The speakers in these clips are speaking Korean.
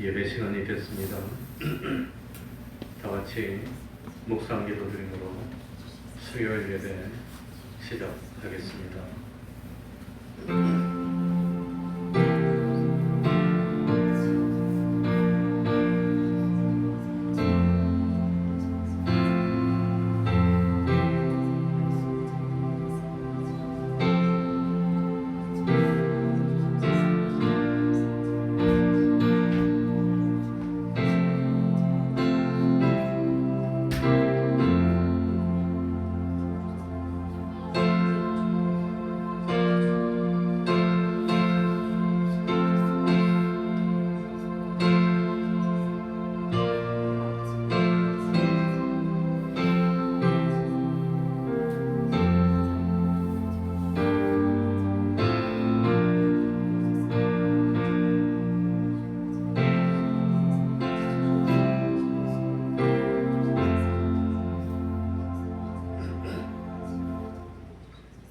예배 시간이 됐습니다. 다 같이 묵상 기도드림으로 수요일 예배 시작하겠습니다.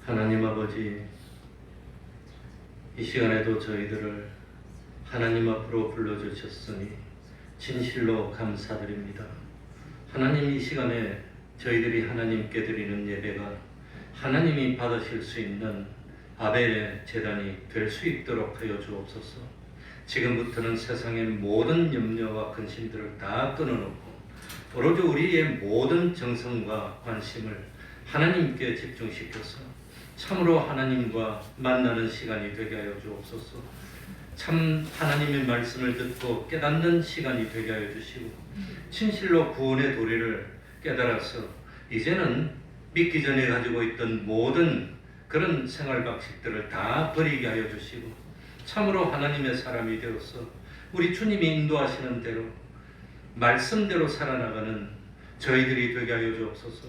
하나님 아버지, 이 시간에도 저희들을 하나님 앞으로 불러주셨으니 진실로 감사드립니다. 하나님, 이 시간에 저희들이 하나님께 드리는 예배가 하나님이 받으실 수 있는 아벨의 제단이 될 수 있도록 하여 주옵소서. 지금부터는 세상의 모든 염려와 근심들을 다 끊어놓고 오로지 우리의 모든 정성과 관심을 하나님께 집중시켜서 참으로 하나님과 만나는 시간이 되게 하여 주옵소서. 참 하나님의 말씀을 듣고 깨닫는 시간이 되게 하여 주시고, 진실로 구원의 도리를 깨달아서 이제는 믿기 전에 가지고 있던 모든 그런 생활 방식들을 다 버리게 하여 주시고, 참으로 하나님의 사람이 되어서 우리 주님이 인도하시는 대로 말씀대로 살아나가는 저희들이 되게 하여 주옵소서.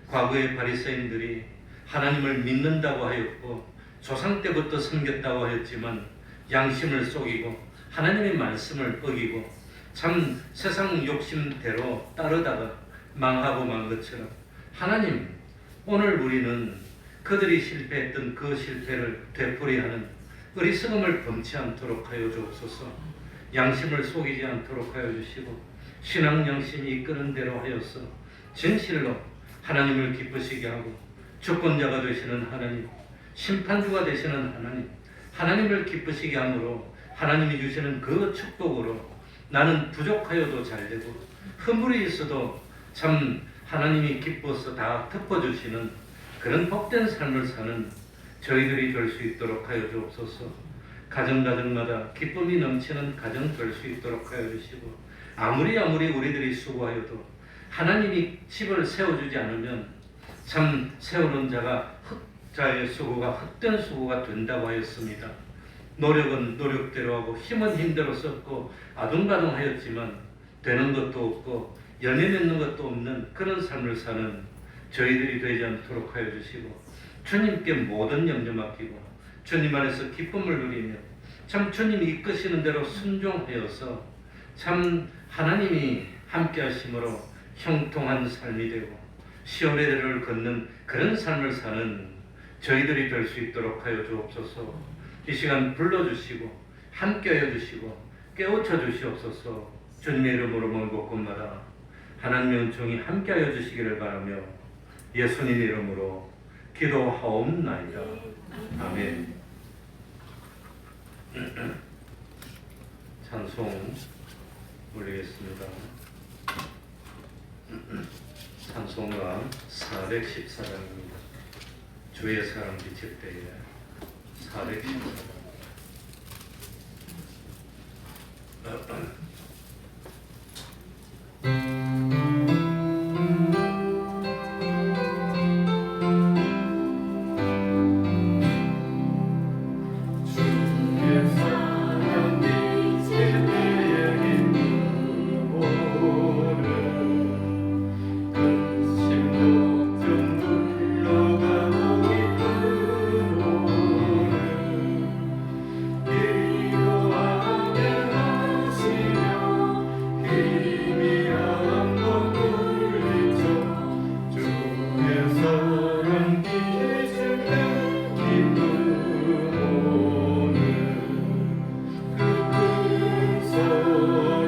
과거의 바리새인들이 하나님을 믿는다고 하였고 조상 때부터 섬겼다고 하였지만 양심을 속이고 하나님의 말씀을 어기고 참 세상 욕심대로 따르다가 망하고 만 것처럼, 하나님, 오늘 우리는 그들이 실패했던 그 실패를 되풀이하는 어리석음을 범치 않도록 하여 주옵소서. 양심을 속이지 않도록 하여 주시고 신앙 양심이 이끄는 대로 하여서 진실로 하나님을 기쁘시게 하고 주권자가 되시는 하나님, 심판주가 되시는 하나님, 하나님을 기쁘시게 함으로 하나님이 주시는 그 축복으로 나는 부족하여도 잘되고 허물이 있어도 참 하나님이 기뻐서 다 덮어주시는 그런 복된 삶을 사는 저희들이 될 수 있도록 하여 주옵소서. 가정마다 기쁨이 넘치는 가정 될 수 있도록 하여 주시고, 아무리 우리들이 수고하여도 하나님이 집을 세워주지 않으면 참 세우는 자가 흑자의 수고가 헛된 수고가 된다고 하였습니다. 노력은 노력대로 하고 힘은 힘대로 썼고 아둥바둥하였지만 되는 것도 없고 열매 맺는 것도 없는 그런 삶을 사는 저희들이 되지 않도록 하여 주시고, 주님께 모든 염려 맡기고 주님 안에서 기쁨을 누리며 참 주님이 이끄시는 대로 순종하여서 참 하나님이 함께 하심으로 형통한 삶이 되고 시온의 대로를 걷는 그런 삶을 사는 저희들이 될 수 있도록 하여 주옵소서. 이 시간 불러주시고 함께하여 주시고 깨우쳐 주시옵소서. 주님의 이름으로 먼 곳곳마다 하나님의 은총이 함께하여 주시기를 바라며 예수님 이름으로 기도하옵나이다. 아멘. 찬송 올리겠습니다. 찬송가 414장입니다. 주의 사랑 비칠 때에 414장. Oh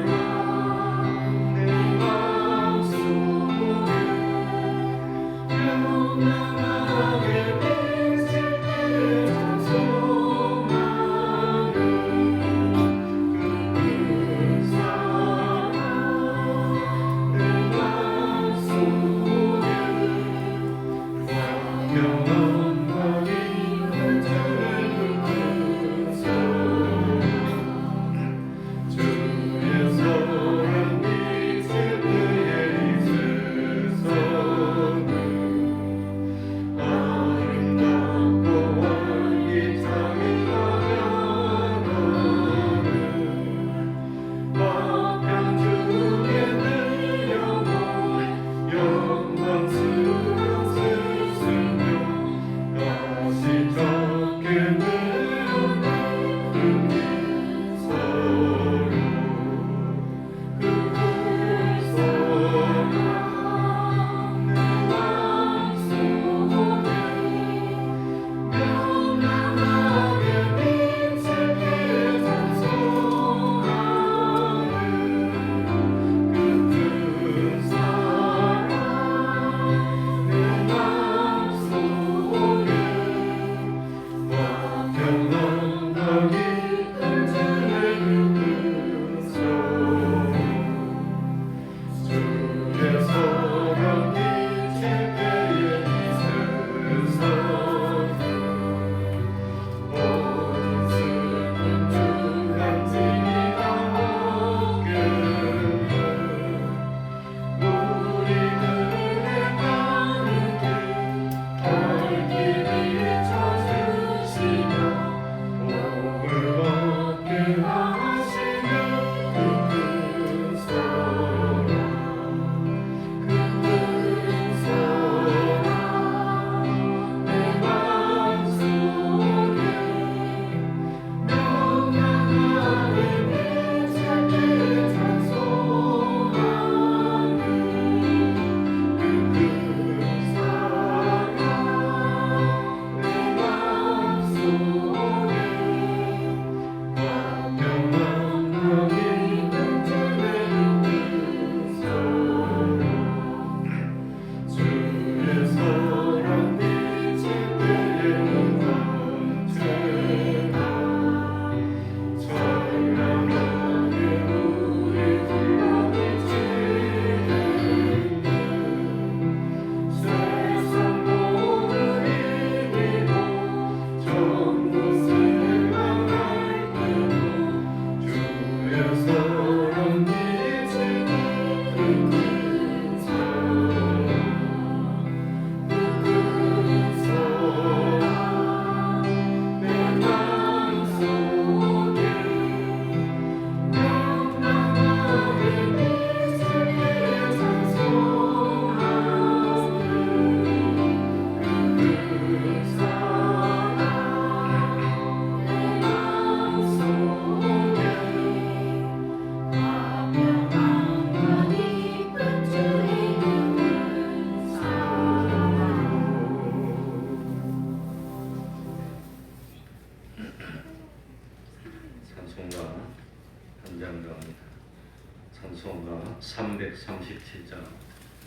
찬송가 337장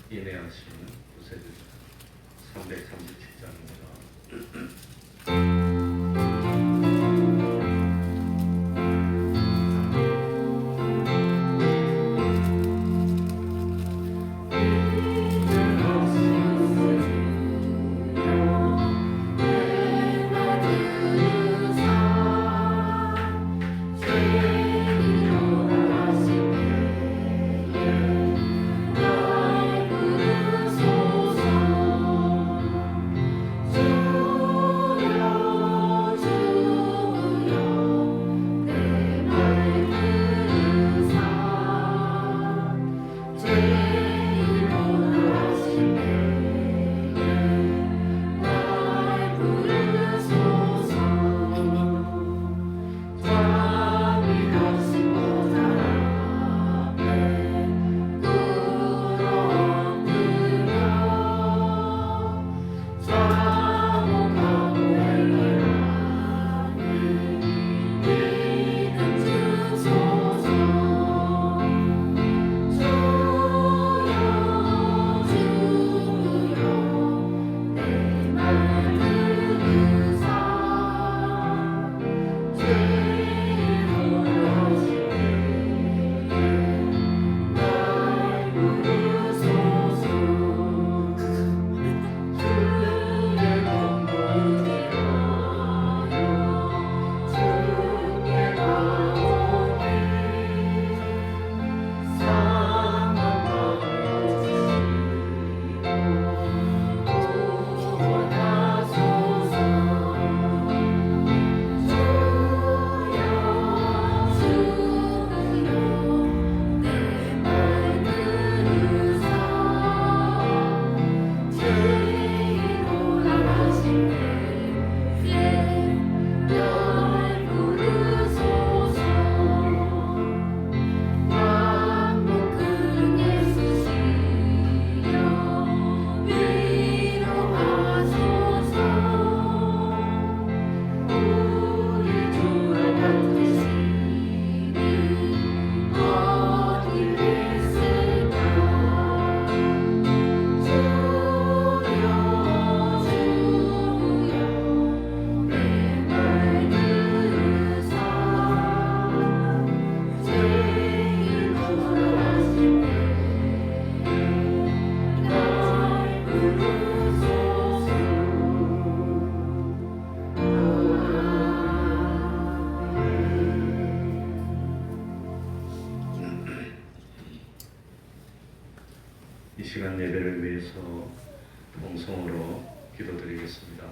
인내하시는 구세주자 337장입니다. 주여 마음으로 기도드리겠습니다.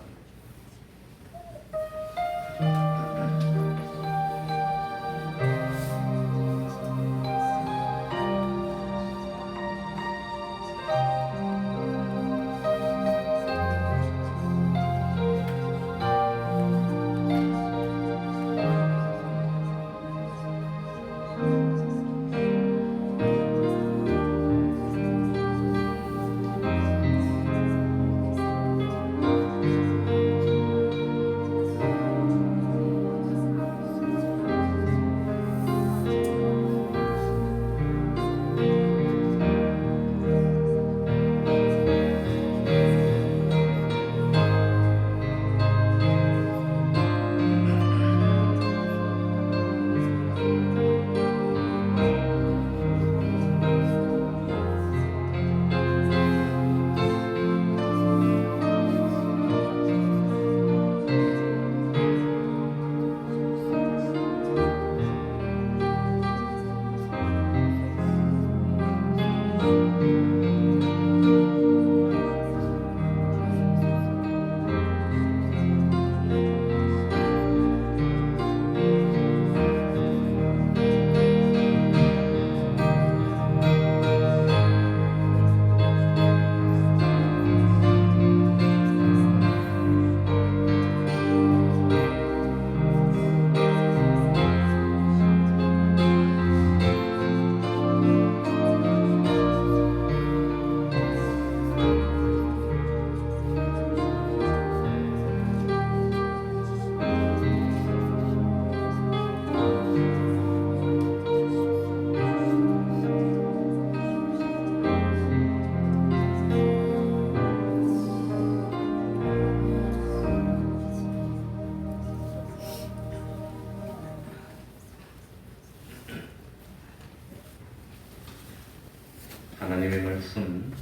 하나님의 말씀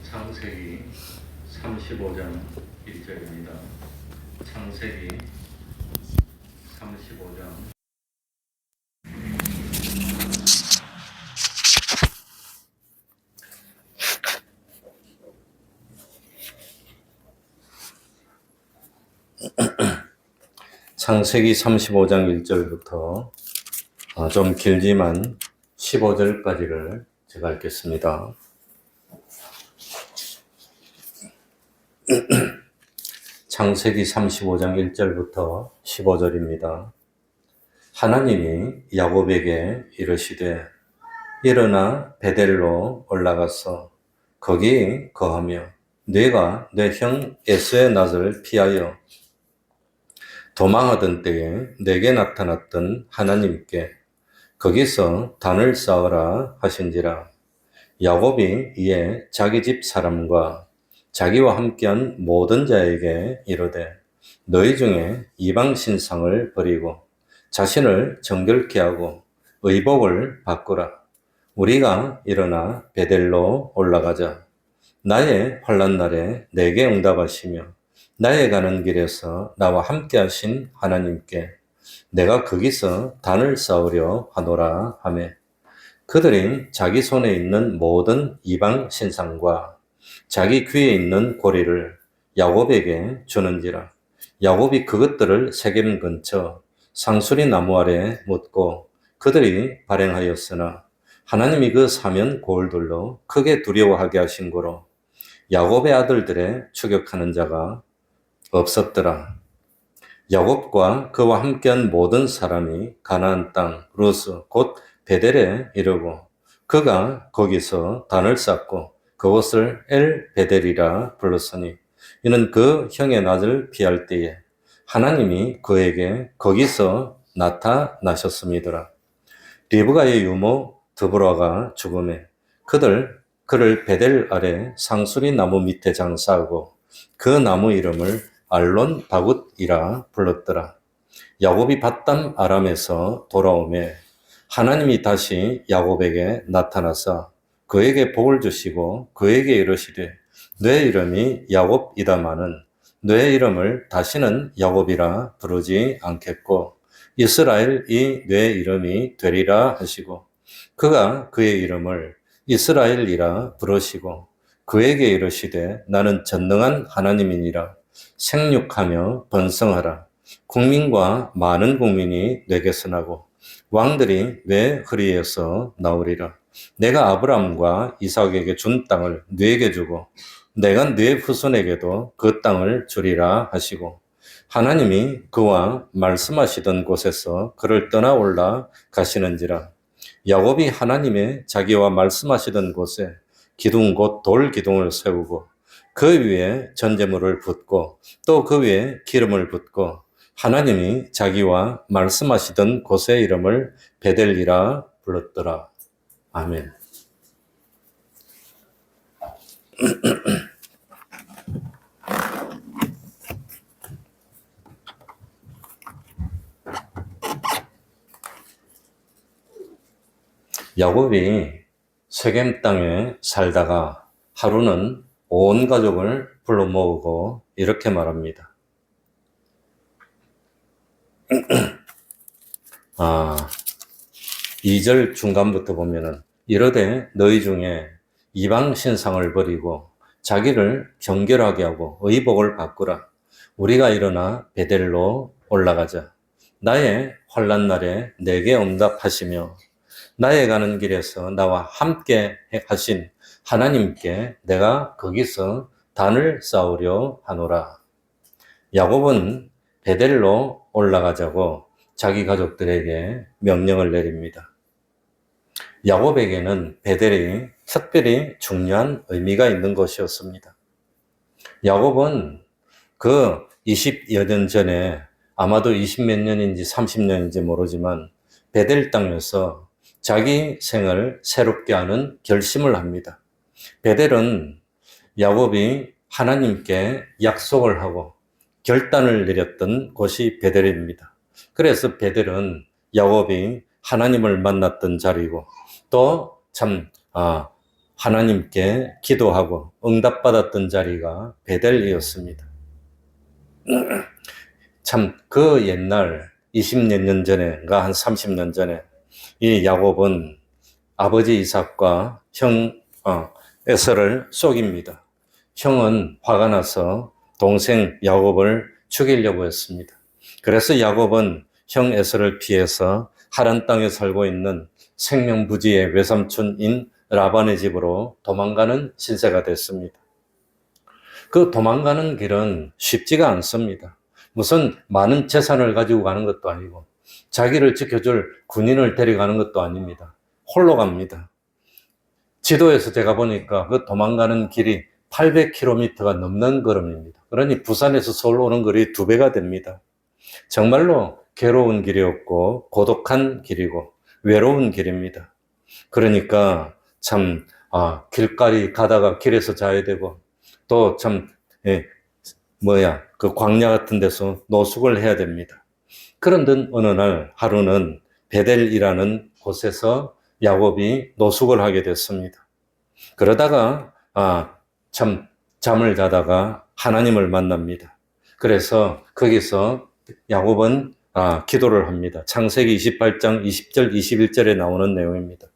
창세기 35장 1절입니다. 창세기 35장 창세기 35장 1절부터 좀 길지만 15절까지를 제가 읽겠습니다. 창세기 35장 1절부터 15절입니다. 하나님이 야곱에게 이르시되 일어나 베델로 올라가서 거기 거하며 네가 내 형 에서의 낯을 피하여 도망하던 때에 내게 나타났던 하나님께 거기서 단을 쌓으라 하신지라. 야곱이 이에 자기 집 사람과 자기와 함께한 모든 자에게 이르되 너희 중에 이방 신상을 버리고 자신을 정결케 하고 의복을 바꾸라. 우리가 일어나 베델로 올라가자. 나의 환난 날에 내게 응답하시며 나의 가는 길에서 나와 함께 하신 하나님께 내가 거기서 단을 쌓으려 하노라 하매 그들이 자기 손에 있는 모든 이방 신상과 자기 귀에 있는 고리를 야곱에게 주는지라. 야곱이 그것들을 세겜 근처 상수리 나무 아래 묻고 그들이 발행하였으나 하나님이 그 사면 고을들로 크게 두려워하게 하신 고로 야곱의 아들들의 추격하는 자가 없었더라. 야곱과 그와 함께한 모든 사람이 가나안 땅 루스 곧 베델에 이르고 그가 거기서 단을 쌓고 그곳을 엘 베델이라 불렀으니 이는 그 형의 낯을 피할 때에 하나님이 그에게 거기서 나타나셨음이더라. 리브가의 유모 드보라가 죽음에 그를 베델 아래 상수리 나무 밑에 장사하고 그 나무 이름을 알론 바굿이라 불렀더라. 야곱이 밧담 아람에서 돌아오매 하나님이 다시 야곱에게 나타나사 그에게 복을 주시고 그에게 이르시되 내 이름이 야곱이다마는 내 이름을 다시는 야곱이라 부르지 않겠고 이스라엘이 내 이름이 되리라 하시고 그가 그의 이름을 이스라엘이라 부르시고 그에게 이르시되 나는 전능한 하나님이니라. 생육하며 번성하라. 국민과 많은 국민이 내게서 나고 왕들이 내 허리에서 나오리라. 내가 아브라함과 이삭에게 준 땅을 네게 주고 내가 네 후손에게도 그 땅을 주리라 하시고 하나님이 그와 말씀하시던 곳에서 그를 떠나 올라 가시는지라. 야곱이 하나님의 자기와 말씀하시던 곳에 기둥 곧 돌 기둥을 세우고 그 위에 전제물을 붓고 또 그 위에 기름을 붓고 하나님이 자기와 말씀하시던 곳의 이름을 베델이라 불렀더라. 아멘. 야곱이 세겜 땅에 살다가 하루는 온 가족을 불러 모으고 이렇게 말합니다. 2절 중간부터 보면은 이르되 너희 중에 이방 신상을 버리고 자기를 정결하게 하고 의복을 바꾸라. 우리가 일어나 베델로 올라가자. 나의 환난 날에 내게 응답하시며 나의 가는 길에서 나와 함께 하신 하나님께 내가 거기서 단을 쌓으려 하노라. 야곱은 베델로 올라가자고 자기 가족들에게 명령을 내립니다. 야곱에게는 베델이 특별히 중요한 의미가 있는 것이었습니다. 야곱은 그 20여 년 전에 아마도 20몇 년인지 30년인지 모르지만 베델 땅에서 자기 생을 새롭게 하는 결심을 합니다. 베델은 야곱이 하나님께 약속을 하고 결단을 내렸던 곳이 베델입니다. 그래서 베델은 야곱이 하나님을 만났던 자리고 또 참 하나님께 기도하고 응답받았던 자리가 베델이었습니다. 참 그 옛날 20몇 년 전에가 한 30년 전에 이 야곱은 아버지 이삭과 형 에서를 속입니다. 형은 화가 나서 동생 야곱을 죽이려고 했습니다. 그래서 야곱은 형 에서를 피해서 하란 땅에 살고 있는 생명부지의 외삼촌인 라반의 집으로 도망가는 신세가 됐습니다. 그 도망가는 길은 쉽지가 않습니다. 무슨 많은 재산을 가지고 가는 것도 아니고 자기를 지켜줄 군인을 데려가는 것도 아닙니다. 홀로 갑니다. 지도에서 제가 보니까 그 도망가는 길이 800km가 넘는 걸음입니다. 그러니 부산에서 서울 오는 거리 2배가 됩니다. 정말로 괴로운 길이었고 고독한 길이고 외로운 길입니다. 그러니까 참 길가리 가다가 길에서 자야 되고 또 참 그 광야 같은 데서 노숙을 해야 됩니다. 그런데 어느 날 하루는 베델이라는 곳에서 야곱이 노숙을 하게 됐습니다. 그러다가 참 잠을 자다가 하나님을 만납니다. 그래서 거기서 야곱은 기도를 합니다. 창세기 28장 20절 21절에 나오는 내용입니다.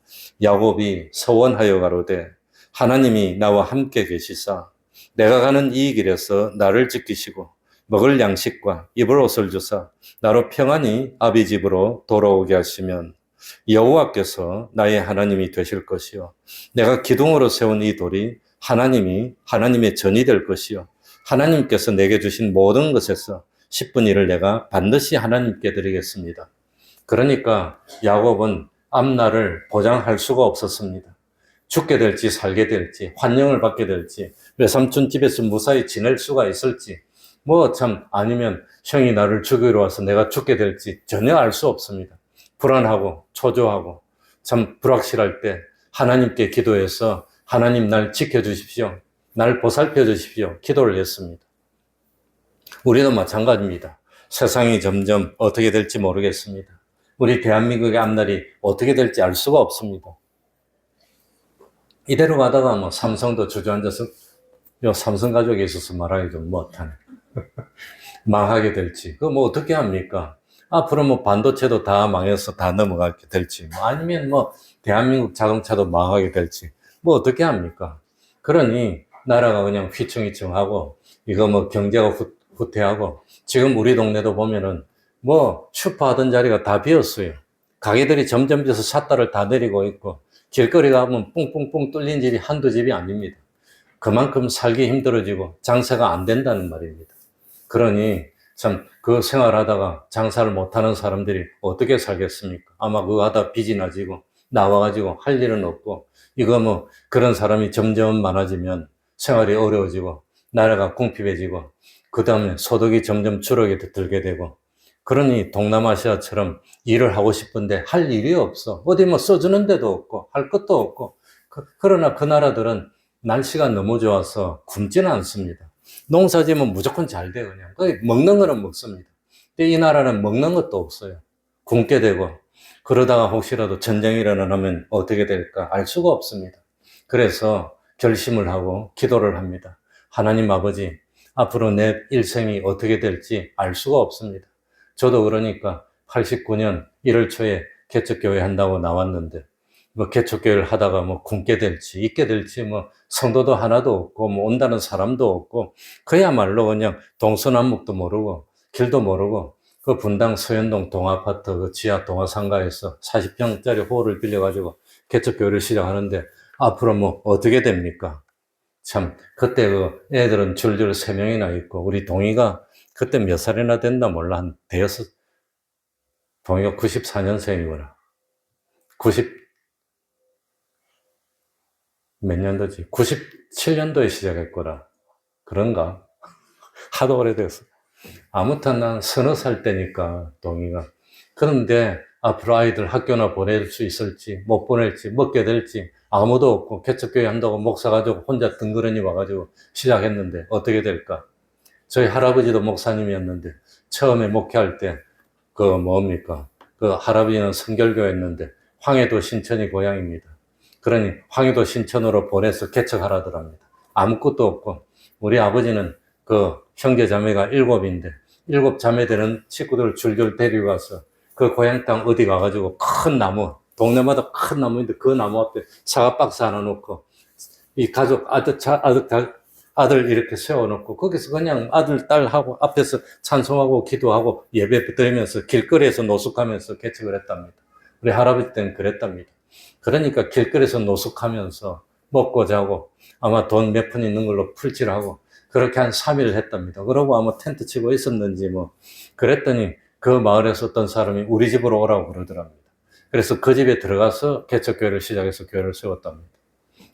야곱이 서원하여 가로되 하나님이 나와 함께 계시사 내가 가는 이 길에서 나를 지키시고 먹을 양식과 입을 옷을 주사 나로 평안히 아비 집으로 돌아오게 하시면 여호와께서 나의 하나님이 되실 것이요 내가 기둥으로 세운 이 돌이 하나님의 전이 될 것이요 하나님께서 내게 주신 모든 것에서 10분의 1을 내가 반드시 하나님께 드리겠습니다. 그러니까 야곱은 앞날을 보장할 수가 없었습니다. 죽게 될지 살게 될지 환영을 받게 될지 외삼촌 집에서 무사히 지낼 수가 있을지 아니면 형이 나를 죽이러 와서 내가 죽게 될지 전혀 알 수 없습니다. 불안하고 초조하고 참 불확실할 때 하나님께 기도해서 하나님 날 지켜주십시오. 날 보살펴 주십시오. 기도를 했습니다. 우리도 마찬가지입니다. 세상이 점점 어떻게 될지 모르겠습니다. 우리 대한민국의 앞날이 어떻게 될지 알 수가 없습니다. 이대로 가다가 삼성도 주저앉아서 삼성 가족에 있어서 말하기 좀 못하네. 망하게 될지 그거 어떻게 합니까? 앞으로 반도체도 다 망해서 다 넘어가게 될지 아니면 대한민국 자동차도 망하게 될지 어떻게 합니까? 그러니 나라가 그냥 휘청휘청하고 이거 뭐 경제가 후퇴하고 지금 우리 동네도 보면은 뭐 슈퍼 하던 자리가 다 비었어요. 가게들이 점점 비어서 샷다를 다 내리고 있고 길거리 가면 뿡뿡뿡 뚫린 집이 한두 집이 아닙니다. 그만큼 살기 힘들어지고 장사가 안 된다는 말입니다. 그러니 참 그 생활하다가 장사를 못하는 사람들이 어떻게 살겠습니까? 아마 그거 하다 빚이 나지고 나와가지고 할 일은 없고 이거 뭐 그런 사람이 점점 많아지면 생활이 어려워지고 나라가 궁핍해지고 그 다음에 소득이 점점 줄어들게 들게 되고 그러니 동남아시아처럼 일을 하고 싶은데 할 일이 없어. 어디 뭐 써주는 데도 없고 할 것도 없고 그러나 그 나라들은 날씨가 너무 좋아서 굶지는 않습니다. 농사 지으면 무조건 잘 돼, 그냥. 먹는 거는 먹습니다. 근데 이 나라는 먹는 것도 없어요. 굶게 되고, 그러다가 혹시라도 전쟁이 일어나면 어떻게 될까 알 수가 없습니다. 그래서 결심을 하고 기도를 합니다. 하나님 아버지, 앞으로 내 일생이 어떻게 될지 알 수가 없습니다. 저도 그러니까 89년 1월 초에 개척교회 한다고 나왔는데, 뭐 개척교회를 하다가 뭐 굶게 될지 있게 될지 뭐 성도도 하나도 없고 뭐 온다는 사람도 없고 그야말로 그냥 동서남북도 모르고 길도 모르고 그 분당 서현동 동아파트 그 지하 동아상가에서 40평짜리 홀을 빌려가지고 개척교회를 시작하는데 앞으로 뭐 어떻게 됩니까? 참 그때 그 애들은 줄줄 3명이나 있고 우리 동이가 그때 몇 살이나 됐나 몰라 한 대여섯 동이가 94년생이구나 90 몇 년도지? 97년도에 시작했거라. 그런가? 하도 오래됐어. 아무튼 난 서너 살 때니까, 동이가. 그런데 앞으로 아이들 학교나 보낼 수 있을지, 못 보낼지, 먹게 될지, 아무도 없고, 개척교회 한다고 목사 가지고 혼자 덩그러니 와가지고 시작했는데, 어떻게 될까? 저희 할아버지도 목사님이었는데, 처음에 목회할 때, 그 뭡니까? 그 할아버지는 성결교였는데, 황해도 신천이 고향입니다. 그러니 황해도 신천으로 보내서 개척하라더랍니다. 아무것도 없고 우리 아버지는 그 형제 자매가 7인데 7자매되는 친구들 줄줄 데리고 가서 그 고향 땅 어디 가가지고 큰 나무 동네마다 큰 나무인데 그 나무 앞에 사과 박스 하나 놓고 이 가족 아들 이렇게 세워놓고 거기서 그냥 아들 딸하고 앞에서 찬송하고 기도하고 예배 드리면서 길거리에서 노숙하면서 개척을 했답니다. 우리 할아버지 때는 그랬답니다. 그러니까 길거리에서 노숙하면서 먹고 자고 아마 돈 몇 푼 있는 걸로 풀칠하고 그렇게 한 3일 했답니다. 그러고 아마 텐트 치고 있었는지 뭐 그랬더니 그 마을에서 어떤 사람이 우리 집으로 오라고 그러더랍니다. 그래서 그 집에 들어가서 개척교회를 시작해서 교회를 세웠답니다.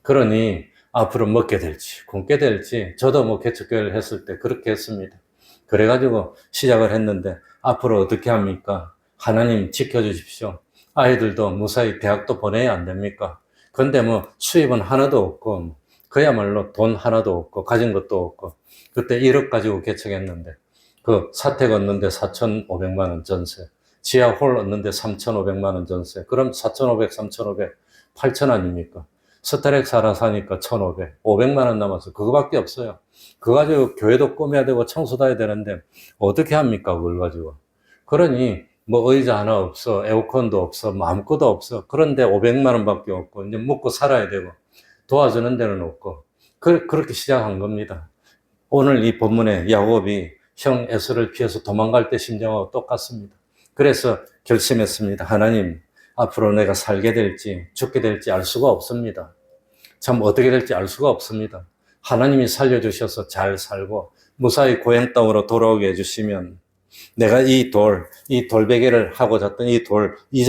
그러니 앞으로 먹게 될지 굶게 될지 저도 뭐 개척교회를 했을 때 그렇게 했습니다. 그래가지고 시작을 했는데 앞으로 어떻게 합니까? 하나님 지켜주십시오. 아이들도 무사히 대학도 보내야 안 됩니까? 근데 뭐 수입은 하나도 없고 그야말로 돈 하나도 없고 가진 것도 없고 그때 1억 가지고 개척했는데 그 사택 얻는데 4,500만 원 전세 지하 홀 얻는데 3,500만 원 전세 그럼 4,500, 3,500, 8,000 아닙니까? 스타렉 사라 사니까 1,500, 500만 원 남아서 그거밖에 없어요. 그거 가지고 교회도 꾸며야 되고 청소도 해야 되는데 어떻게 합니까? 그걸 가지고. 그러니 뭐 의자 하나 없어, 에어컨도 없어, 뭐 아무것도 없어. 그런데 500만 원밖에 없고 이제 먹고 살아야 되고 도와주는 데는 없고 그렇게 시작한 겁니다. 오늘 이 본문의 야곱이 형 에서를 피해서 도망갈 때 심정하고 똑같습니다. 그래서 결심했습니다. 하나님, 앞으로 내가 살게 될지 죽게 될지 알 수가 없습니다. 참 어떻게 될지 알 수가 없습니다. 하나님이 살려주셔서 잘 살고 무사히 고향 땅으로 돌아오게 해주시면 내가 이 돌베개를 하고 잤던 이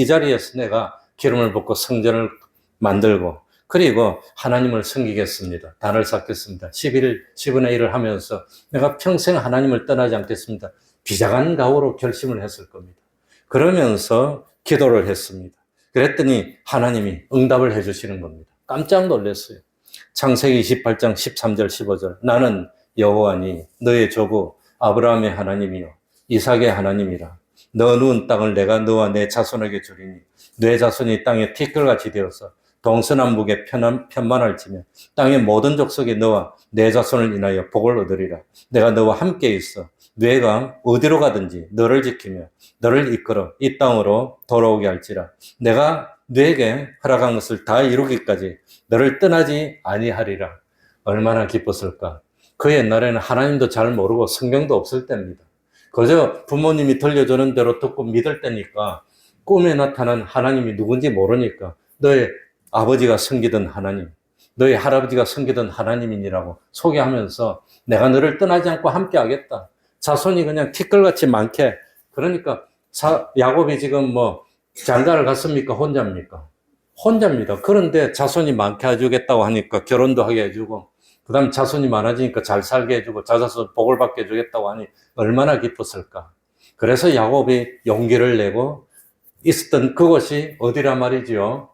자리에서 내가 기름을 붓고 성전을 만들고 그리고 하나님을 섬기겠습니다. 단을 쌓겠습니다. 10분의 1을 하면서 내가 평생 하나님을 떠나지 않겠습니다. 비장한 각오로 결심을 했을 겁니다. 그러면서 기도를 했습니다. 그랬더니 하나님이 응답을 해주시는 겁니다. 깜짝 놀랐어요. 창세기 28장 13절 15절 나는 여호와니 너의 조부 아브라함의 하나님이요 이삭의 하나님이라. 너 누운 땅을 내가 너와 내 자손에게 주리니 내 자손이 땅에 티끌같이 되어서 동서남북에 편만할지며 땅의 모든 족속이 너와 내 자손을 인하여 복을 얻으리라. 내가 너와 함께 있어 내가 어디로 가든지 너를 지키며 너를 이끌어 이 땅으로 돌아오게 할지라. 내가 네게 허락한 것을 다 이루기까지 너를 떠나지 아니하리라. 얼마나 기뻤을까. 그 옛날에는 하나님도 잘 모르고 성경도 없을 때입니다. 그저 부모님이 들려주는 대로 듣고 믿을 때니까 꿈에 나타난 하나님이 누군지 모르니까 너의 아버지가 섬기던 하나님, 너의 할아버지가 섬기던 하나님이라고 소개하면서 내가 너를 떠나지 않고 함께 하겠다. 자손이 그냥 티끌같이 많게. 그러니까 야곱이 지금 뭐 장가를 갔습니까? 혼자입니까? 혼자입니다. 그런데 자손이 많게 해주겠다고 하니까 결혼도 하게 해주고, 그 다음 자손이 많아지니까 잘 살게 해주고, 자자손 복을 받게 해주겠다고 하니 얼마나 기뻤을까. 그래서 야곱이 용기를 내고 있었던 그곳이 어디란 말이지요?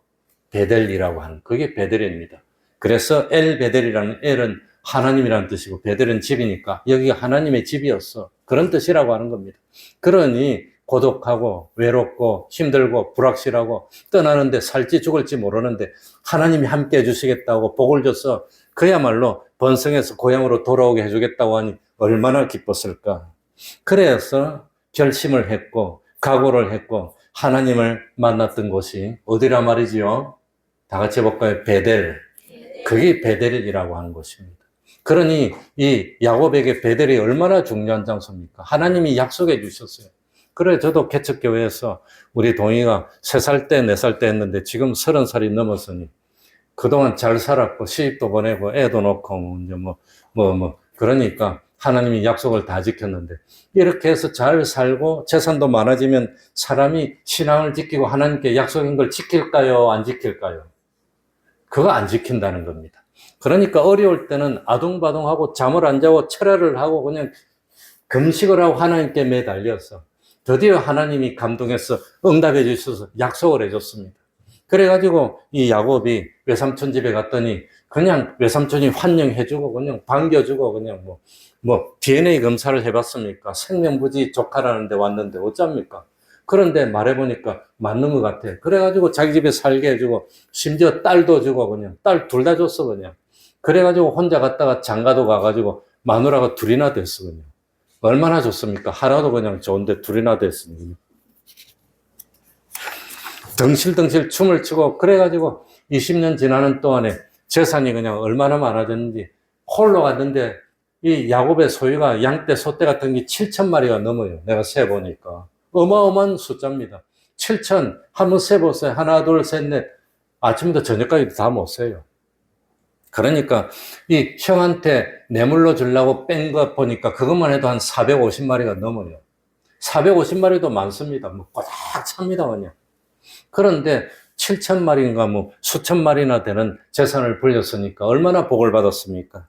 베델이라고 하는, 그게 베델입니다. 그래서 베델이라는 엘은 하나님이라는 뜻이고 베델은 집이니까 여기가 하나님의 집이었어. 그런 뜻이라고 하는 겁니다. 그러니 고독하고 외롭고 힘들고 불확실하고 떠나는데 살지 죽을지 모르는데 하나님이 함께 해주시겠다고 복을 줘서 그야말로 번성해서 고향으로 돌아오게 해주겠다고 하니 얼마나 기뻤을까. 그래서 결심을 했고 각오를 했고 하나님을 만났던 곳이 어디라 말이지요? 다 같이 해볼까요? 베델. 그게 베델이라고 하는 곳입니다. 그러니 이 야곱에게 베델이 얼마나 중요한 장소입니까? 하나님이 약속해 주셨어요. 그래 저도 개척교회에서 우리 동이가 3살 때 4살 때 했는데 지금 30살이 넘었으니 그동안 잘 살았고 시집도 보내고 애도 놓고 이제 그러니까 하나님이 약속을 다 지켰는데 이렇게 해서 잘 살고 재산도 많아지면 사람이 신앙을 지키고 하나님께 약속한 걸 지킬까요? 안 지킬까요? 그거 안 지킨다는 겁니다. 그러니까 어려울 때는 아둥바둥하고 잠을 안 자고 철회를 하고 그냥 금식을 하고 하나님께 매달려서 드디어 하나님이 감동해서 응답해 주셔서 약속을 해줬습니다. 그래가지고 이 야곱이 외삼촌 집에 갔더니 그냥 외삼촌이 환영해주고 그냥 반겨주고 그냥 DNA 검사를 해봤습니까? 생명부지 조카라는데 왔는데 어쩝니까? 그런데 말해보니까 맞는 것 같아. 그래가지고 자기 집에 살게 해주고 심지어 딸도 주고 그냥 딸 둘 다 줬어 그냥. 그래가지고 혼자 갔다가 장가도 가가지고 마누라가 둘이나 됐어 그냥. 얼마나 좋습니까? 하나도 그냥 좋은데 둘이나 됐으니. 덩실덩실 춤을 추고 그래가지고 20년 지나는 동안에 재산이 그냥 얼마나 많아졌는지 홀로 갔는데 이 야곱의 소유가 양떼, 소떼 같은 게 7,000마리가 넘어요. 내가 세보니까. 어마어마한 숫자입니다. 7,000, 한번 세보세요. 하나, 둘, 셋, 넷. 아침부터 저녁까지도 다 못 세요. 그러니까 이 형한테 뇌물로 주려고 뺀 거 보니까 그것만 해도 한 450마리가 넘어요. 450마리도 많습니다. 꽉 찹니다, 그냥. 그런데 7,000마리인가 수천 마리나 되는 재산을 불렸으니까 얼마나 복을 받았습니까?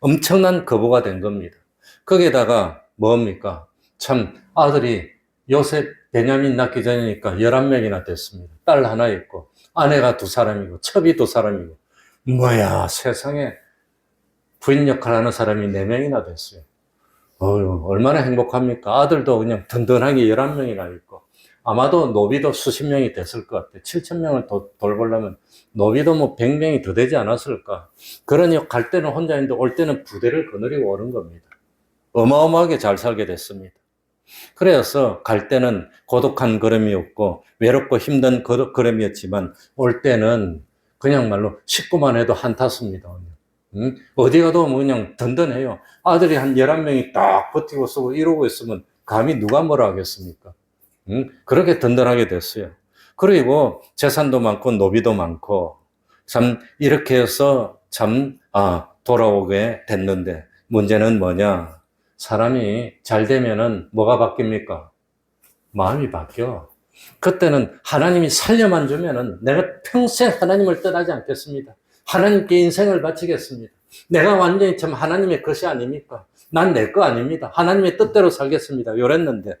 엄청난 거부가 된 겁니다. 거기에다가 뭡니까? 참 아들이 요셉 베냐민 낳기 전이니까 11명이나 됐습니다. 딸 하나 있고 아내가 2사람이고 첩이 2사람이고 뭐야 세상에 부인 역할 하는 사람이 4명이나 됐어요. 얼마나 행복합니까? 아들도 그냥 든든하게 11명이나 있고 아마도 노비도 수십 명이 됐을 것 같아요. 7,000명을 돌보려면 노비도 100명이 더 되지 않았을까. 그러니 갈 때는 혼자 있는데 올 때는 부대를 거느리고 오는 겁니다. 어마어마하게 잘 살게 됐습니다. 그래서 갈 때는 고독한 걸음이었고 외롭고 힘든 걸음이었지만 올 때는 그냥 말로 식구만 해도 한탔습니다. 어디 가도 그냥 든든해요. 아들이 한 11명이 딱 버티고 쓰고 이러고 있으면 감히 누가 뭐라 하겠습니까? 그렇게 든든하게 됐어요. 그리고 재산도 많고 노비도 많고 참 이렇게 해서 돌아오게 됐는데 문제는 뭐냐? 사람이 잘 되면은 뭐가 바뀝니까? 마음이 바뀌어. 그때는 하나님이 살려만 주면은 내가 평생 하나님을 떠나지 않겠습니다. 하나님께 인생을 바치겠습니다. 내가 완전히 참 하나님의 것이 아닙니까? 난 내 거 아닙니다. 하나님의 뜻대로 살겠습니다. 이랬는데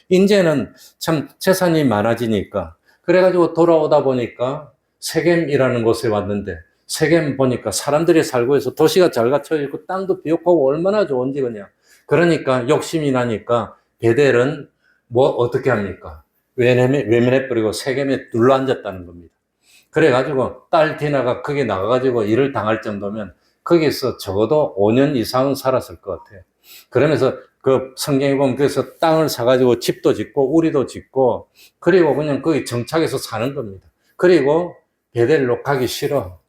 이제는 참 재산이 많아지니까 그래가지고 돌아오다 보니까 세겜이라는 곳에 왔는데 세겜 보니까 사람들이 살고 있어. 도시가 잘 갖춰져 있고 땅도 비옥하고 얼마나 좋은지 그냥. 그러니까 욕심이 나니까 베델은 어떻게 합니까? 외면해버리고 세겜에 눌러앉았다는 겁니다. 그래가지고 딸 디나가 거기 나가가지고 일을 당할 정도면 거기서 적어도 5년 이상은 살았을 것 같아요. 그러면서 그 성경에 보면 그래서 땅을 사가지고 집도 짓고 우리도 짓고 그리고 그냥 거기 정착해서 사는 겁니다. 그리고 베델로 가기 싫어.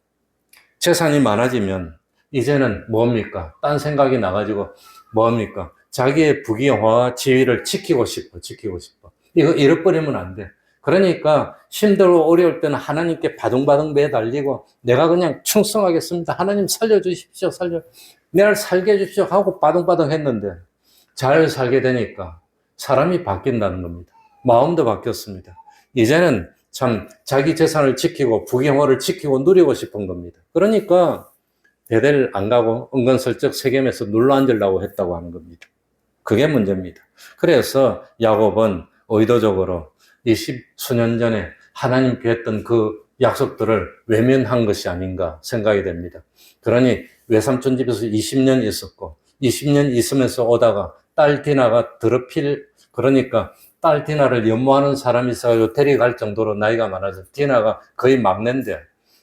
재산이 많아지면 이제는 뭡니까? 딴 생각이 나가지고 뭡니까? 자기의 부귀영화와 지위를 지키고 싶어. 이거 잃어버리면 안 돼. 그러니까 힘들고 어려울 때는 하나님께 바둥바둥 매달리고 내가 그냥 충성하겠습니다. 하나님 살려주십시오. 내가 살게 해주십시오 하고 바둥바둥 했는데 잘 살게 되니까 사람이 바뀐다는 겁니다. 마음도 바뀌었습니다. 이제는 참 자기 재산을 지키고 부귀영화를 지키고 누리고 싶은 겁니다. 그러니까 베델 안 가고 은근슬쩍 세겜에서 눌러 앉으려고 했다고 하는 겁니다. 그게 문제입니다. 그래서 야곱은 의도적으로 20수년 전에 하나님께 했던 그 약속들을 외면한 것이 아닌가 생각이 됩니다. 그러니 외삼촌 집에서 20년 있었고 20년 있으면서 오다가 딸 디나가 그러니까 딸 디나를 연모하는 사람이 있어가지고 데려갈 정도로 나이가 많아서 디나가 거의 막내인데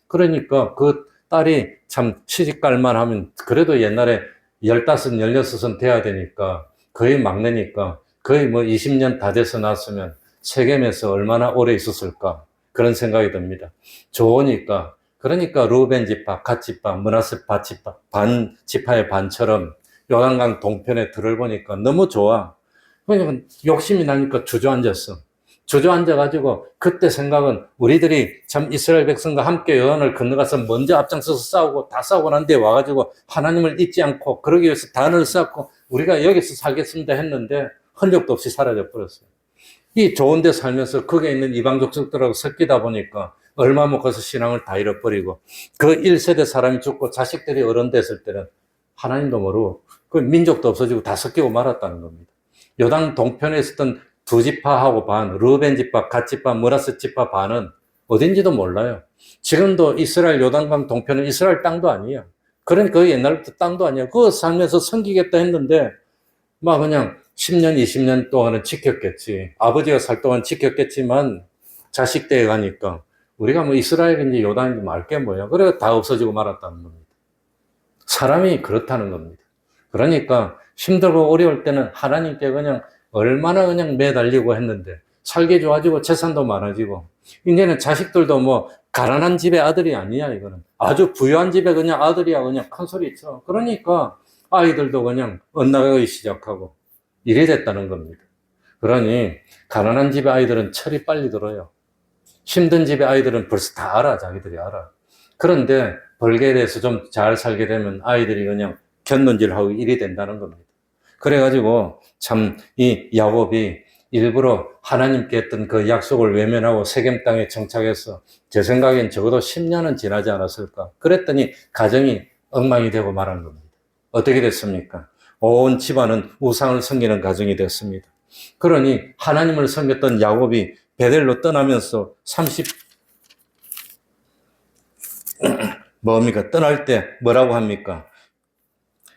그러니까 그 딸이 참 시집갈만 하면 그래도 옛날에 15, 16은 돼야 되니까 거의 막내니까 거의 뭐 20년 다 돼서 났으면 세겜에서 얼마나 오래 있었을까 그런 생각이 듭니다. 좋으니까 그러니까 루벤 지파, 갓 지파, 므낫세 반 지파의 반처럼 요단강 동편에 들을 보니까 너무 좋아. 그러니까 욕심이 나니까 주저앉아가지고 그때 생각은 우리들이 참 이스라엘 백성과 함께 요단을 건너가서 먼저 앞장서서 싸우고 다 싸우고 난 뒤에 와가지고 하나님을 잊지 않고 그러기 위해서 단을 쌓고 우리가 여기서 살겠습니다 했는데 흔적도 없이 사라져 버렸어요. 이 좋은 데 살면서 거기에 있는 이방 족속들하고 섞이다 보니까 얼마 못 가서 신앙을 다 잃어버리고 그 1세대 사람이 죽고 자식들이 어른 됐을 때는 하나님도 모르고 그 민족도 없어지고 다 섞이고 말았다는 겁니다. 요단 동편에 있었던 두 지파하고 반, 르벤 지파, 갓 지파, 므낫세 지파 반은 어딘지도 몰라요. 지금도 이스라엘 요단강 동편은 이스라엘 땅도 아니에요. 그러니까 그 옛날부터 땅도 아니에요. 그거 살면서 섬기겠다 했는데 막 그냥 10년, 20년 동안은 지켰겠지. 아버지가 살 동안 지켰겠지만 자식 때 가니까 우리가 뭐 이스라엘인지 요단인지 말게 뭐야. 그래 다 없어지고 말았다는 겁니다. 사람이 그렇다는 겁니다. 그러니까 힘들고 어려울 때는 하나님께 그냥 얼마나 그냥 매달리고 했는데 살기 좋아지고 재산도 많아지고 이제는 자식들도 뭐 가난한 집의 아들이 아니야. 이거는 아주 부유한 집의 그냥 아들이야. 그냥 큰 소리 쳐. 그러니까 아이들도 그냥 엇나가기 시작하고 이래 됐다는 겁니다. 그러니 가난한 집의 아이들은 철이 빨리 들어요. 힘든 집의 아이들은 벌써 다 알아. 자기들이 알아. 그런데 벌게에 대해서 좀 잘 살게 되면 아이들이 그냥 곁눈질하고 일이 된다는 겁니다. 그래가지고 참 이 야곱이 일부러 하나님께 했던 그 약속을 외면하고 세겜 땅에 정착해서 제 생각엔 적어도 10년은 지나지 않았을까. 그랬더니 가정이 엉망이 되고 말한 겁니다. 어떻게 됐습니까? 온 집안은 우상을 섬기는 가정이 됐습니다. 그러니 하나님을 섬겼던 야곱이 베델로 떠나면서 떠날 때 뭐라고 합니까?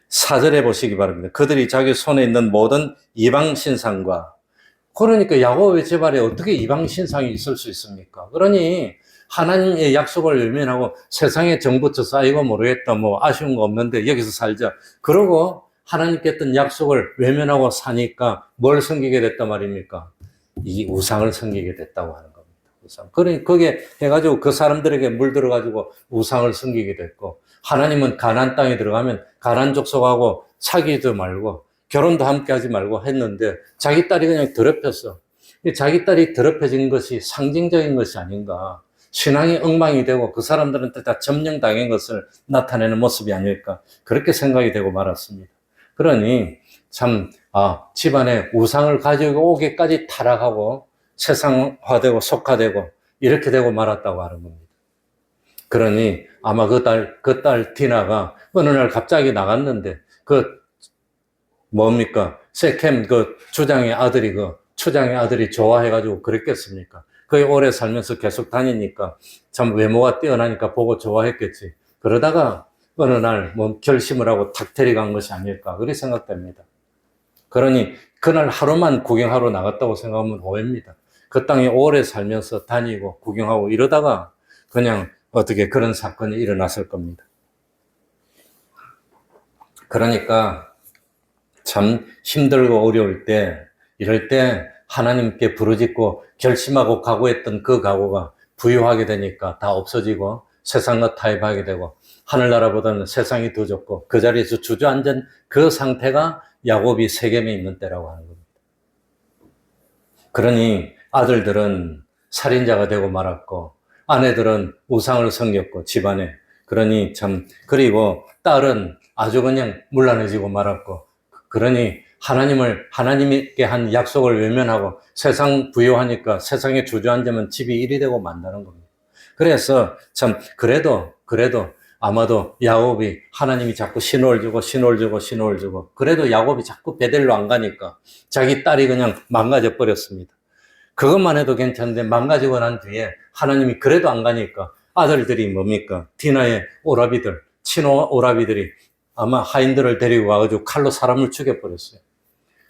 4절에 보시기 바랍니다. 그들이 자기 손에 있는 모든 이방 신상과 그러니까 야곱의 집안에 어떻게 이방 신상이 있을 수 있습니까? 그러니 하나님의 약속을 외면하고 세상에 정붙어서 아이고 모르겠다 뭐 아쉬운 거 없는데 여기서 살자. 그러고 하나님께 했던 약속을 외면하고 사니까 뭘 섬기게 됐단 말입니까? 이 우상을 섬기게 됐다고 하는 겁니다. 우상. 그러니 그게 해가지고 그 사람들에게 물들어가지고 우상을 섬기게 됐고 하나님은 가나안 땅에 들어가면 가나안 족속하고 사귀지도 말고 결혼도 함께 하지 말고 했는데 자기 딸이 그냥 더럽혔어. 자기 딸이 더럽혀진 것이 상징적인 것이 아닌가. 신앙이 엉망이 되고 그 사람들한테 다 점령당한 것을 나타내는 모습이 아닐까. 그렇게 생각이 되고 말았습니다. 그러니 참 집안에 우상을 가지고 오기까지 타락하고 세상화되고 속화되고 이렇게 되고 말았다고 하는 겁니다. 그러니 아마 그 딸 디나가 어느 날 갑자기 나갔는데 세켐 추장의 아들이 좋아해가지고 그랬겠습니까? 거기 오래 살면서 계속 다니니까 참 외모가 뛰어나니까 보고 좋아했겠지. 그러다가 어느 날 결심을 하고 탁 데려간 것이 아닐까 그렇게 생각됩니다. 그러니 그날 하루만 구경하러 나갔다고 생각하면 오해입니다. 그 땅에 오래 살면서 다니고 구경하고 이러다가 그냥 어떻게 그런 사건이 일어났을 겁니다. 그러니까 참 힘들고 어려울 때 이럴 때 하나님께 부르짖고 결심하고 각오했던 그 각오가 부유하게 되니까 다 없어지고 세상과 타협하게 되고 하늘나라보다는 세상이 더 좋고 그 자리에서 주저앉은 그 상태가 야곱이 세겜에 있는 때라고 하는 겁니다. 그러니 아들들은 살인자가 되고 말았고 아내들은 우상을 섬겼고 집안에 그러니 참 그리고 딸은 아주 그냥 문란해지고 말았고 그러니 하나님께 한 약속을 외면하고 세상 부유하니까 세상에 주저앉으면 집이 일이 되고 만다는 겁니다. 그래서 참 그래도 아마도 야곱이 하나님이 자꾸 신호를 주고 그래도 야곱이 자꾸 베델로 안 가니까 자기 딸이 그냥 망가져 버렸습니다. 그것만 해도 괜찮은데 망가지고 난 뒤에 하나님이 그래도 안 가니까 아들들이 뭡니까? 디나의 오라비들, 친호 오라비들이 아마 하인들을 데리고 와가지고 칼로 사람을 죽여버렸어요.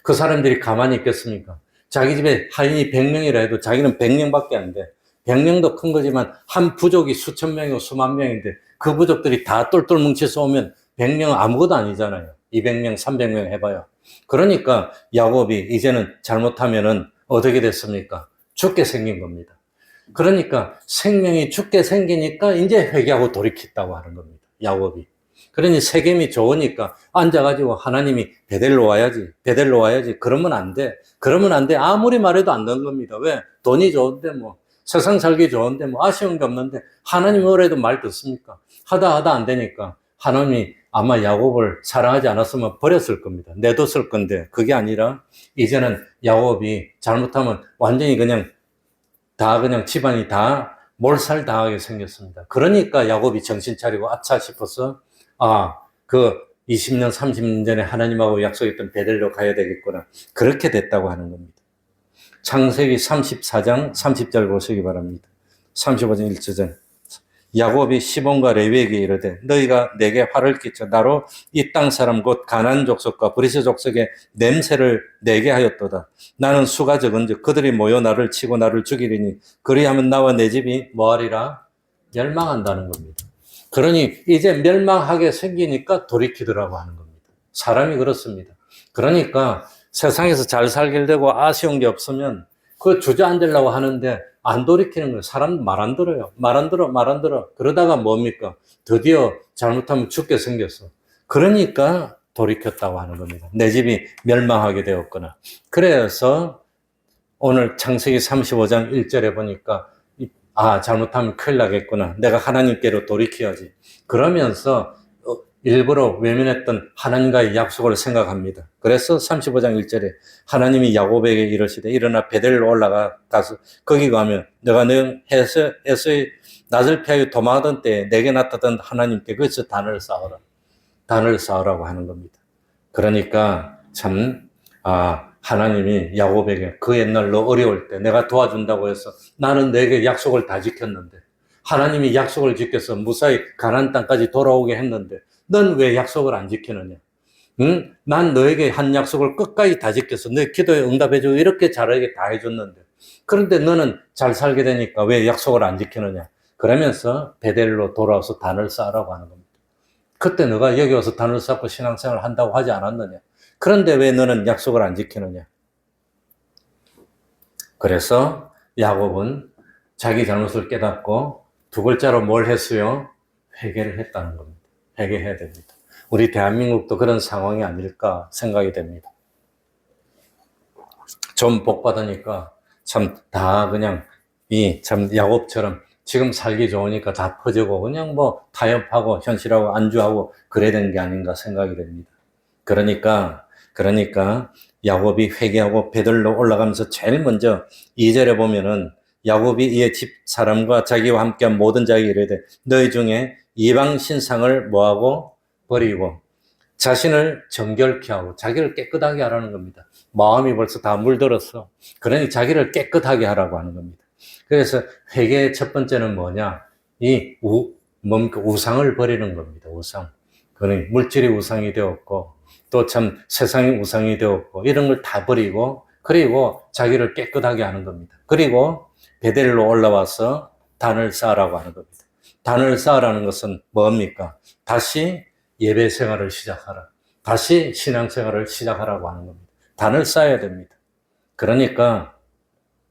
그 사람들이 가만히 있겠습니까? 자기 집에 하인이 100명이라 해도 자기는 100명밖에 안 돼. 100명도 큰 거지만 한 부족이 수천 명이고 수만 명인데 그 부족들이 다 똘똘 뭉쳐서 오면 100명은 아무것도 아니잖아요. 200명, 300명 해봐요. 그러니까 야곱이 이제는 잘못하면은 어떻게 됐습니까? 죽게 생긴 겁니다. 그러니까 생명이 죽게 생기니까 이제 회개하고 돌이켰다고 하는 겁니다. 야곱이. 그러니 세겜이 좋으니까 앉아가지고 하나님이 베델로 와야지. 그러면 안 돼. 아무리 말해도 안 되는 겁니다. 왜? 돈이 좋은데 뭐, 세상 살기 좋은데 뭐, 아쉬운 게 없는데, 하나님 뭐래도 말 듣습니까? 하다 안 되니까, 하나님이 아마 야곱을 사랑하지 않았으면 버렸을 겁니다. 내뒀을 건데, 그게 아니라, 이제는 야곱이 잘못하면 완전히 그냥 집안이 다 몰살당하게 생겼습니다. 그러니까 야곱이 정신 차리고 아차 싶어서 그 20년, 30년 전에 하나님하고 약속했던 베델로 가야 되겠구나. 그렇게 됐다고 하는 겁니다. 창세기 34장 30절 보시기 바랍니다. 35장 1절. 야곱이 시몬과 레위에게 이르되 너희가 내게 화를 끼쳐 나로 이 땅 사람 곧 가나안 족속과 브리스 족속의 냄새를 내게 하였도다. 나는 수가 적은즉 그들이 모여 나를 치고 나를 죽이리니 그리하면 나와 내 집이 뭐하리라? 멸망한다는 겁니다. 그러니 이제 멸망하게 생기니까 돌이키더라고 하는 겁니다. 사람이 그렇습니다. 그러니까 세상에서 잘 살게 되고 아쉬운 게 없으면 그 주저앉으려고 하는데 안 돌이키는 거예요. 사람 말 안 들어요. 말 안 들어. 그러다가 뭡니까? 드디어 잘못하면 죽게 생겼어. 그러니까 돌이켰다고 하는 겁니다. 내 집이 멸망하게 되었구나. 그래서 오늘 창세기 35장 1절에 보니까 잘못하면 큰일 나겠구나. 내가 하나님께로 돌이켜야지. 그러면서 일부러 외면했던 하나님과의 약속을 생각합니다. 그래서 35장 1절에 하나님이 야곱에게 이르시되 일어나 베델로 올라가서 거기 가면 내가 너 에서의 낯을 피하여 도망하던 때에 내게 나타난 하나님께 거기서 단을 쌓으라고 하는 겁니다. 그러니까 참 하나님이 야곱에게 그 옛날로 어려울 때 내가 도와준다고 해서 나는 내게 약속을 다 지켰는데 하나님이 약속을 지켜서 무사히 가나안 땅까지 돌아오게 했는데 넌 왜 약속을 안 지키느냐? 응? 난 너에게 한 약속을 끝까지 다 지켜서 너 기도에 응답해주고 이렇게 잘하게 다 해줬는데 그런데 너는 잘 살게 되니까 왜 약속을 안 지키느냐? 그러면서 베델로 돌아와서 단을 쌓으라고 하는 겁니다. 그때 너가 여기 와서 단을 쌓고 신앙생활을 한다고 하지 않았느냐? 그런데 왜 너는 약속을 안 지키느냐? 그래서 야곱은 자기 잘못을 깨닫고 두 글자로 뭘 했어요? 회개를 했다는 겁니다. 회개해야 됩니다. 우리 대한민국도 그런 상황이 아닐까 생각이 됩니다. 좀 복 받으니까 참 다 그냥 참 야곱처럼 지금 살기 좋으니까 다 퍼지고 그냥 뭐 타협하고 현실하고 안주하고 그래야 되는 게 아닌가 생각이 됩니다. 그러니까 야곱이 회개하고 베들로 올라가면서 제일 먼저 2절에 보면은 야곱이 이의 집 사람과 자기와 함께한 모든 자에게 이르되 너희 중에 이방 신상을 뭐하고 버리고 자신을 정결케 하고 자기를 깨끗하게 하라는 겁니다. 마음이 벌써 다 물들었어. 그러니 자기를 깨끗하게 하라고 하는 겁니다. 그래서 회개의 첫 번째는 뭐냐? 우상을 버리는 겁니다. 우상. 그러니 물질이 우상이 되었고 또 참 세상이 우상이 되었고 이런 걸 다 버리고 그리고 자기를 깨끗하게 하는 겁니다. 그리고 베델로 올라와서 단을 쌓으라고 하는 겁니다. 단을 쌓으라는 것은 뭡니까? 다시 예배 생활을 시작하라. 다시 신앙 생활을 시작하라고 하는 겁니다. 단을 쌓아야 됩니다. 그러니까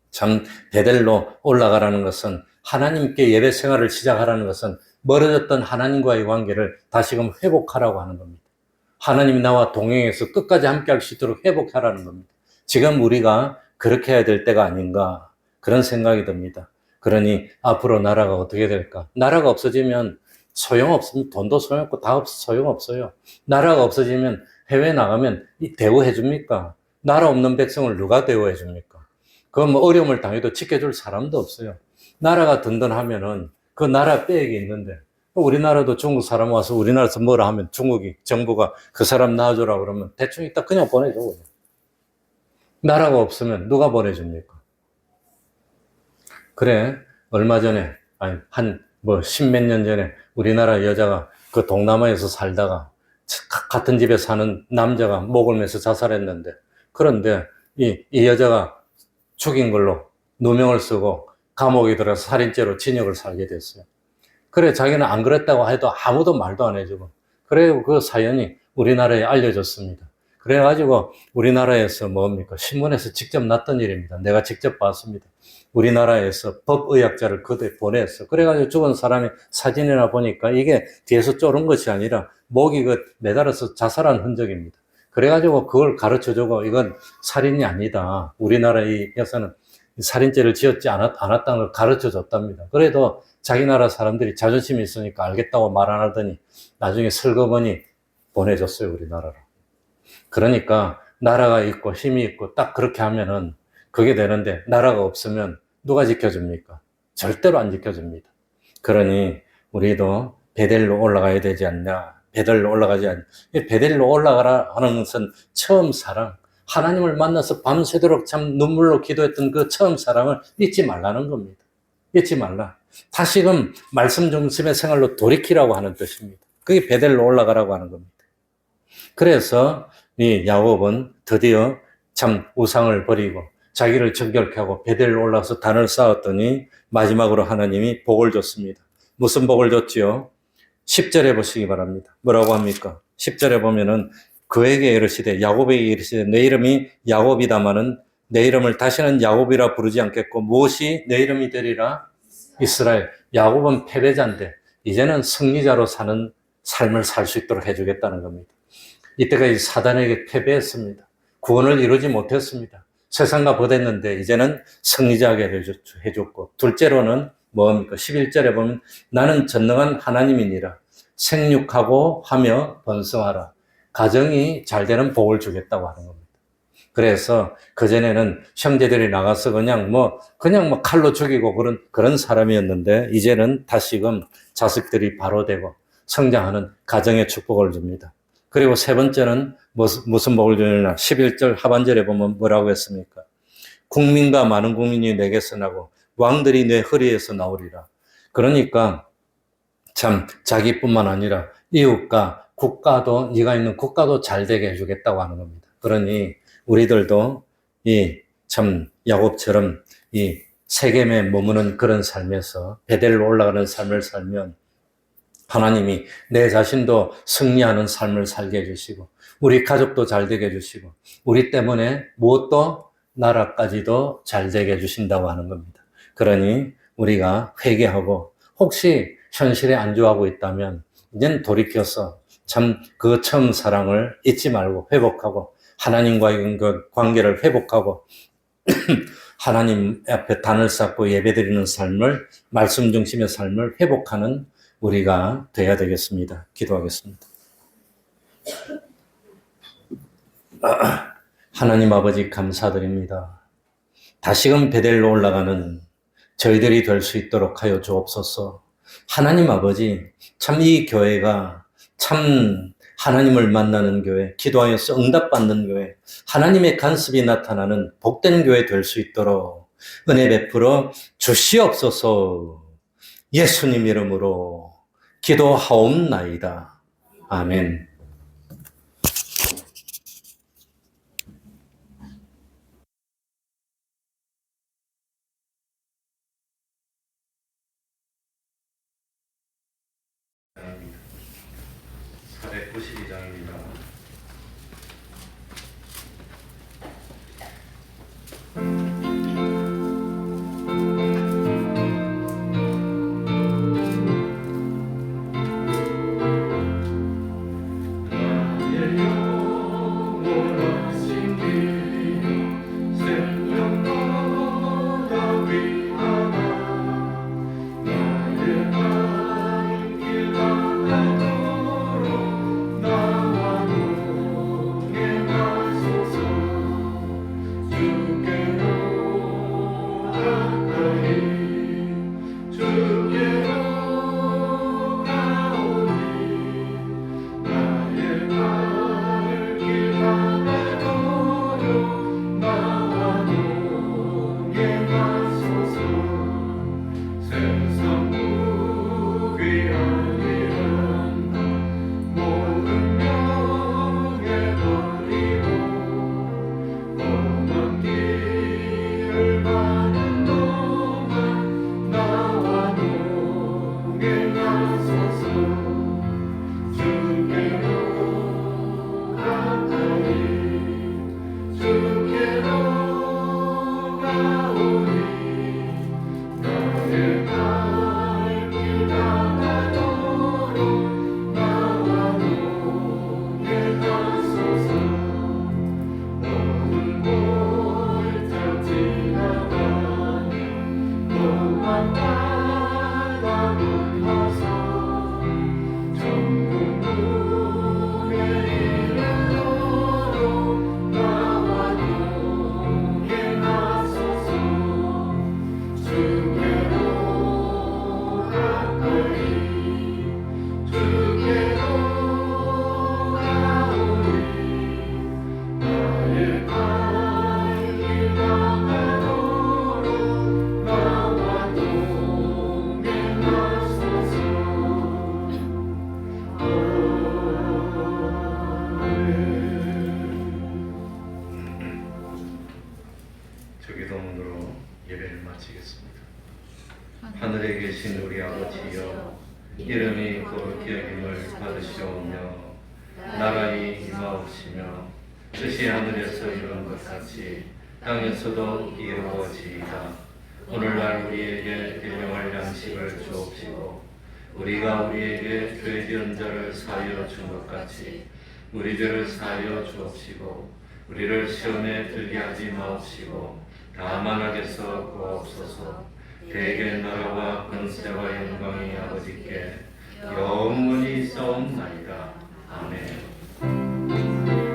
참 베델로 올라가라는 것은 하나님께 예배 생활을 시작하라는 것은 멀어졌던 하나님과의 관계를 다시금 회복하라고 하는 겁니다. 하나님이 나와 동행해서 끝까지 함께 할 수 있도록 회복하라는 겁니다. 지금 우리가 그렇게 해야 될 때가 아닌가 그런 생각이 듭니다. 그러니 앞으로 나라가 어떻게 될까? 나라가 없어지면 소용없습니다. 돈도 소용없고 다 소용없어요. 나라가 없어지면 해외 나가면 대우해 줍니까? 나라 없는 백성을 누가 대우해 줍니까? 그건 뭐 어려움을 당해도 지켜줄 사람도 없어요. 나라가 든든하면은 그 나라 빼액이 있는데 우리나라도 중국 사람 와서 우리나라에서 뭐라 하면 중국이 정부가 그 사람 놔주라 그러면 대충 이따 그냥 보내줘. 그냥. 나라가 없으면 누가 보내줍니까? 그래, 얼마 전에, 아니, 십몇 년 전에 우리나라 여자가 그 동남아에서 살다가 같은 집에 사는 남자가 목을 매서 자살했는데, 그런데 이 여자가 죽인 걸로 누명을 쓰고 감옥에 들어서 살인죄로 징역을 살게 됐어요. 그래, 자기는 안 그랬다고 해도 아무도 말도 안 해주고, 그래요, 그 사연이 우리나라에 알려졌습니다. 그래가지고 우리나라에서 뭡니까? 신문에서 직접 났던 일입니다. 내가 직접 봤습니다. 우리나라에서 법의학자를 그때 보냈어. 그래가지고 죽은 사람의 사진이나 보니까 이게 뒤에서 쪼른 것이 아니라 목이 매달아서 자살한 흔적입니다. 그래가지고 그걸 가르쳐주고 이건 살인이 아니다. 우리나라에서는 살인죄를 지었지 않았다는 걸 가르쳐줬답니다. 그래도 자기 나라 사람들이 자존심이 있으니까 알겠다고 말 안 하더니 나중에 슬그머니 보내줬어요, 우리나라로. 그러니까 나라가 있고 힘이 있고 딱 그렇게 하면은 그게 되는데 나라가 없으면 누가 지켜줍니까? 절대로 안 지켜줍니다. 그러니 우리도 베델로 올라가야 되지 않냐? 베델로 올라가지 않냐? 베델로 올라가라 하는 것은 처음 사랑, 하나님을 만나서 밤새도록 참 눈물로 기도했던 그 처음 사랑을 잊지 말라는 겁니다. 잊지 말라. 다시금 말씀 중심의 생활로 돌이키라고 하는 뜻입니다. 그게 베델로 올라가라고 하는 겁니다. 그래서 이 야곱은 드디어 참 우상을 버리고 자기를 정결케 하고 베델로 올라가서 단을 쌓았더니 마지막으로 하나님이 복을 줬습니다. 무슨 복을 줬지요? 10절에 보시기 바랍니다. 뭐라고 합니까? 10절에 보면은 그에게 이르시되 야곱에게 이르시되 내 이름이 야곱이다마는 내 이름을 다시는 야곱이라 부르지 않겠고 무엇이 내 이름이 되리라? 이스라엘. 야곱은 패배자인데 이제는 승리자로 사는 삶을 살 수 있도록 해주겠다는 겁니다. 이때까지 사단에게 패배했습니다. 구원을 이루지 못했습니다. 세상과 벗었는데 이제는 승리자게 해줬고 둘째로는 뭡니까? 11절에 보면 나는 전능한 하나님이니라 생육하고 하며 번성하라. 가정이 잘 되는 복을 주겠다고 하는 겁니다. 그래서 그전에는 형제들이 나가서 그냥 칼로 죽이고 그런 사람이었는데 이제는 다시금 자식들이 바로 되고 성장하는 가정의 축복을 줍니다. 그리고 세 번째는 무슨 복을 주느냐? 11절 하반절에 보면 뭐라고 했습니까? 국민과 많은 국민이 내게서 나고 왕들이 내 허리에서 나오리라. 그러니까 참 자기뿐만 아니라 이웃과 국가도 네가 있는 국가도 잘 되게 해주겠다고 하는 겁니다. 그러니 우리들도 이 참 야곱처럼 이 세겜에 머무는 그런 삶에서 베델로 올라가는 삶을 살면 하나님이 내 자신도 승리하는 삶을 살게 해주시고 우리 가족도 잘 되게 해주시고 우리 때문에 무엇도 나라까지도 잘 되게 해주신다고 하는 겁니다. 그러니 우리가 회개하고 혹시 현실에 안주하고 있다면 이제는 돌이켜서 참 그 처음 사랑을 잊지 말고 회복하고 하나님과의 그 관계를 회복하고 하나님 앞에 단을 쌓고 예배드리는 삶을 말씀 중심의 삶을 회복하는 우리가 돼야 되겠습니다. 기도하겠습니다. 하나님 아버지 감사드립니다. 다시금 베델로 올라가는 저희들이 될 수 있도록 하여 주옵소서. 하나님 아버지 참 이 교회가 참 하나님을 만나는 교회, 기도하여서 응답받는 교회, 하나님의 간섭이 나타나는 복된 교회 될 수 있도록 은혜 베풀어 주시옵소서. 예수님 이름으로 기도하옵나이다. 아멘. 사랑합니다. 492장입니다. 주께로 가오니 나의 발길 가나도록 나와 동행하소서. 모든 골짜 지나가니 너만 바라보면서 천국문에 이르도록 나와 동행하소서. 주께로 가까이 주께로 가오니 나의 발길 가나도록 나와 동행하소서. 주기도문으로 예배를 마치겠습니다. 하늘에 계신 우리 아버지여, 이름이 거룩히 여김을 받으시오며 나라의 임하옵시며 뜻이 하늘에서 이룬 것 같이 땅에서도 이루어지이다. 오늘날 우리에게 일용할 양식을 주옵시고 우리가 우리에게 죄 지은 자를 사하여 준 것 같이 우리 죄를 사하여 주옵시고 우리를 시험에 들게 하지 마옵시고 다만 악에서 구하옵소서. 대개 나라와 권세와 영광이 아버지께 영원히 있사옵나이다. 아멘.